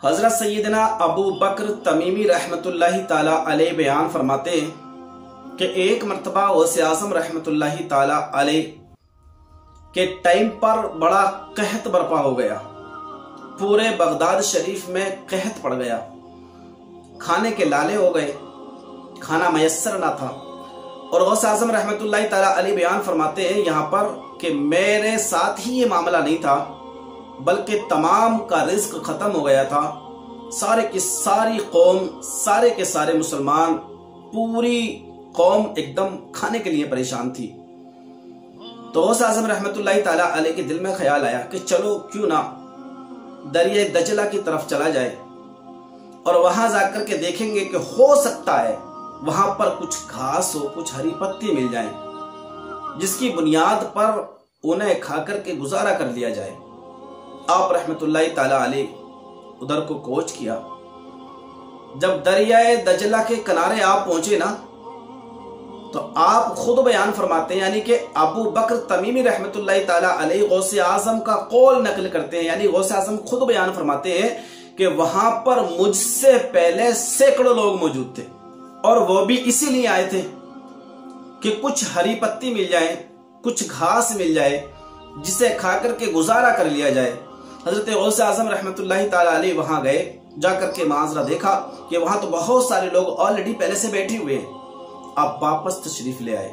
हजरत सैयदना अबू बकर तमीमी रहमतुल्लाहि ताला अलैह बयान फरमाते हैं कि एक मरतबा गौसे आज़म रहमतुल्लाहि ताला अलैह के टाइम पर बड़ा कहत बर्पा हो गया। पूरे बगदाद शरीफ में कहत पड़ गया, खाने के लाले हो गए, खाना मयस्सर ना था। और गौसे आज़म रहमतुल्लाहि ताला अलैह बयान फरमाते हैं यहाँ पर कि मेरे साथ ही ये मामला नहीं था, बल्कि तमाम का रिज्क खत्म हो गया था। सारे की सारी कौम, सारे के सारे मुसलमान, पूरी कौम एकदम खाने के लिए परेशान थी। तो गौसे आज़म रहमतुल्लाहि ताला अलैह के दिल में ख्याल आया कि चलो क्यों ना दरिया दजला की तरफ चला जाए और वहां जाकर के देखेंगे कि हो सकता है वहां पर कुछ घास हो, कुछ हरी पत्ती मिल जाए, जिसकी बुनियाद पर उन्हें खाकर के गुजारा कर लिया जाए। आप रहमतुल्लाहि ताला अलैह उधर को कोच किया। जब दरियाए दजला के किनारे आप पहुंचे ना, तो आप खुद बयान फरमाते हैं, यानी कि अबू बकर तमीमी रहमतुल्लाहि ताला अलैह गौसे आज़म का कौल नकल करते हैं, यानी गौसे आज़म खुद बयान फरमाते हैं कि वहां पर मुझसे पहले सैकड़ों लोग मौजूद थे और वो भी इसीलिए आए थे कि कुछ हरी पत्ती मिल जाए, कुछ घास मिल जाए, जिसे खाकर के गुजारा कर लिया जाए। हजरत गौसे आज़म रहमतुल्लाहि ताला अलैह वहां गए, जाकर के माजरा देखा कि वहां तो बहुत सारे लोग ऑलरेडी पहले से बैठे हुए हैं। आप वापस तशरीफ ले आए,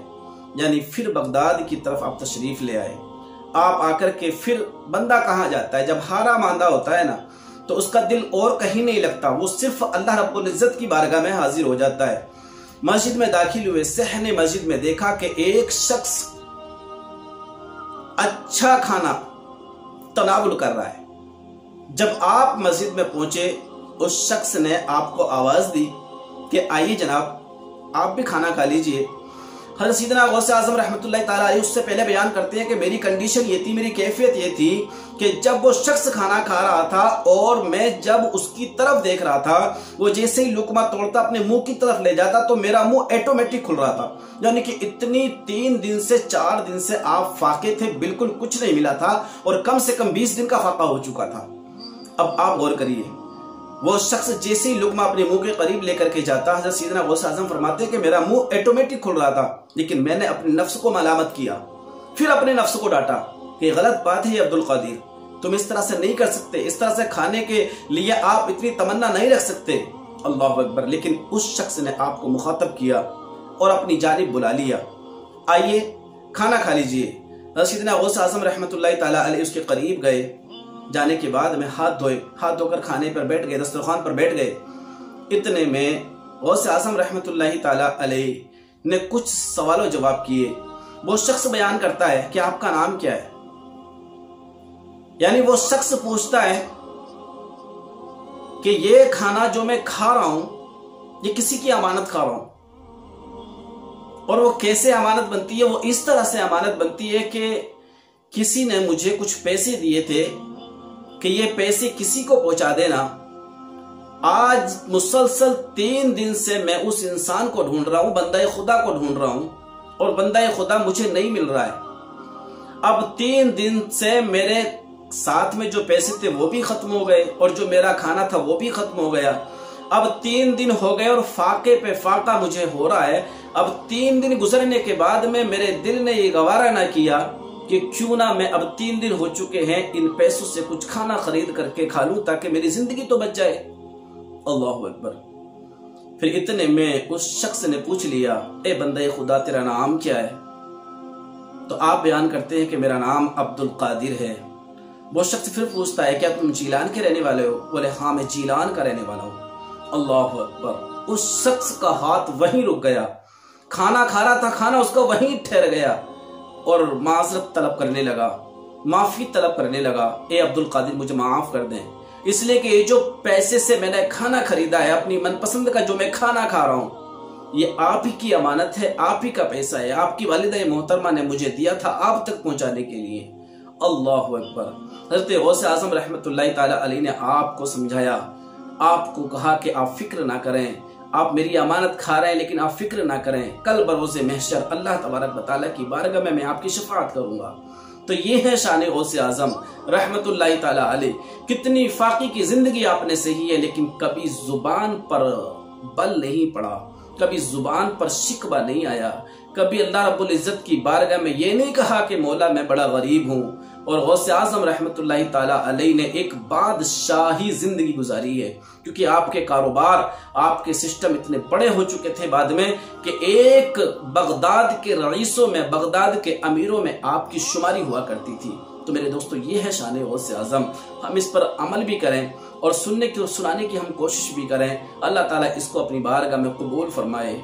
यानी फिर बगदाद की तरफ आप तशरीफ ले आए। आप आकर के फिर बंदा कहाँ जाता है, जब हारा मांदा होता है ना, तो उसका दिल और कहीं नहीं लगता, वो सिर्फ अल्लाह रब्बुल इज्जत की बारगाह में हाजिर हो जाता है। मस्जिद में दाखिल हुए, सहने मस्जिद में देखा कि एक शख्स अच्छा खाना तनावुल कर रहा है। जब आप मस्जिद में पहुंचे, उस शख्स ने आपको आवाज दी कि आइए जनाब, आप भी खाना खा लीजिए। हज़रत सैयदना गौसे आज़म रहमतुल्लाहि ताला अलैह उससे पहले बयान करते हैं कि मेरी कंडीशन ये थी, मेरी कैफियत ये थी कि जब वो शख्स खाना खा रहा था और मैं जब उसकी तरफ देख रहा था, वो जैसे ही लुकमा तोड़ता अपने मुंह की तरफ ले जाता तो मेरा मुंह ऑटोमेटिक खुल रहा था। यानी कि इतनी 3 दिन से 4 दिन से आप फाके थे, बिल्कुल कुछ नहीं मिला था और कम से कम 20 दिन का फाका हो चुका था। अब आप गौर करिए, वो शख्स जैसे ही लुकमा अपने मुंह के करीब लेकर के जाता, हज़रत सैयदना गौसे आज़म फरमाते हैं कि मेरा मुंह ऑटोमेटिक खुल रहा था, लेकिन मैंने अपने नफ्स को मलामत किया, फिर अपने नफ्स को डांटा कि गलत बात है अब्दुल कादिर, तुम इस तरह से नहीं कर सकते, इस तरह से खाने के लिए आप इतनी तमन्ना नहीं रख सकते। अल्लाह अकबर। लेकिन उस शख्स ने आपको मुखातब किया और अपनी जानिब बुला लिया, आइए खाना खा लीजिए। हज़रत सैयदना गौसे आज़म रहमतुल्लाहि ताला अलैह उसके करीब गए। जाने के बाद में हाथ धोए, हाथ धोकर खाने पर बैठ गए, दस्तरखान पर बैठ गए। इतने में गौसे आज़म रहमतुल्लाहि ताला अलैह ने कुछ सवालों जवाब किए। वो शख्स बयान करता है कि आपका नाम क्या है, यानी वो शख्स पूछता है कि ये खाना जो मैं खा रहा हूं, ये किसी की अमानत खा रहा हूं। और वो कैसे अमानत बनती है? वो इस तरह से अमानत बनती है कि किसी ने मुझे कुछ पैसे दिए थे कि ये पैसे किसी को पहुंचा देना। आज मुसलसल 3 दिन से मैं उस इंसान को ढूंढ रहा हूं, बंदा खुदा को ढूंढ रहा हूं, और बंदा खुदा मुझे नहीं मिल रहा है। अब 3 दिन से मेरे साथ में जो पैसे थे वो भी खत्म हो गए और जो मेरा खाना था वो भी खत्म हो गया। अब 3 दिन हो गए और फाके पे फाका मुझे हो रहा है। अब 3 दिन गुजरने के बाद में मेरे दिल ने ये गवारा ना किया कि क्यों ना मैं, अब 3 दिन हो चुके हैं, इन पैसों से कुछ खाना खरीद करके खा लूं ताकि मेरी जिंदगी तो बच जाए। अल्लाह अकबर। फिर इतने में उस शख्स ने पूछ लिया, ए बंदे खुदा, तेरा नाम क्या है? तो आप बयान करते हैं कि मेरा नाम अब्दुल कादिर है। वो शख्स फिर पूछता है, क्या तुम जीलान के रहने वाले हो? बोले हाँ, मैं जीलान का रहने वाला हूं। अल्लाह अकबर। उस शख्स का हाथ वहीं रुक गया, खाना खा रहा था, खाना उसका वहीं ठहर गया और माजरत तलब करने लगा, माफी तलब करने लगा, ए अब्दुल कादिर मुझे माफ कर दें, इसलिए कि ये जो पैसे से मैंने खाना खरीदा है, अपनी मनपसंद का जो मैं खाना खा रहा हूं, ये आप ही की अमानत है, आप ही का पैसा है, आपकी वालिदा मोहतरमा ने मुझे दिया था आप तक पहुंचाने के लिए। अल्लाह अकबर। हज़रत गौसे आज़म रहमतुल्लाहि ताला अलैह ने आपको समझाया, आपको कहा कि आप फिक्र ना करें, आप मेरी अमानत खा रहे हैं लेकिन आप फिक्र ना करें, कल बरोज़े महशर अल्लाह तबारक व तआला की बारगाह में मैं आपकी शफाअत करूंगा। तो ये है शान गौसे आजम रहमतुल्लाहि ताला अलैह। कितनी फाकी की जिंदगी आपने सही है, लेकिन कभी जुबान पर बल नहीं पड़ा, कभी जुबान पर शिकवा नहीं आया, कभी अल्लाह रब्बुल इज्जत की बारगाह में ये नहीं कहा कि मौला मैं बड़ा गरीब हूँ। और गौसे आजम रहमतुल्लाहि ताला अलैह ने एक बादशाही जिंदगी गुजारी है, क्योंकि आपके कारोबार, आपके सिस्टम इतने बड़े हो चुके थे बाद में कि एक बगदाद के रईसों में, बगदाद के अमीरों में आपकी शुमारी हुआ करती थी। तो मेरे दोस्तों, ये है शान गौसे आजम। हम इस पर अमल भी करें और सुनने की और सुनाने की हम कोशिश भी करें। अल्लाह ताला इसको अपनी बारगाह में कबूल फरमाए।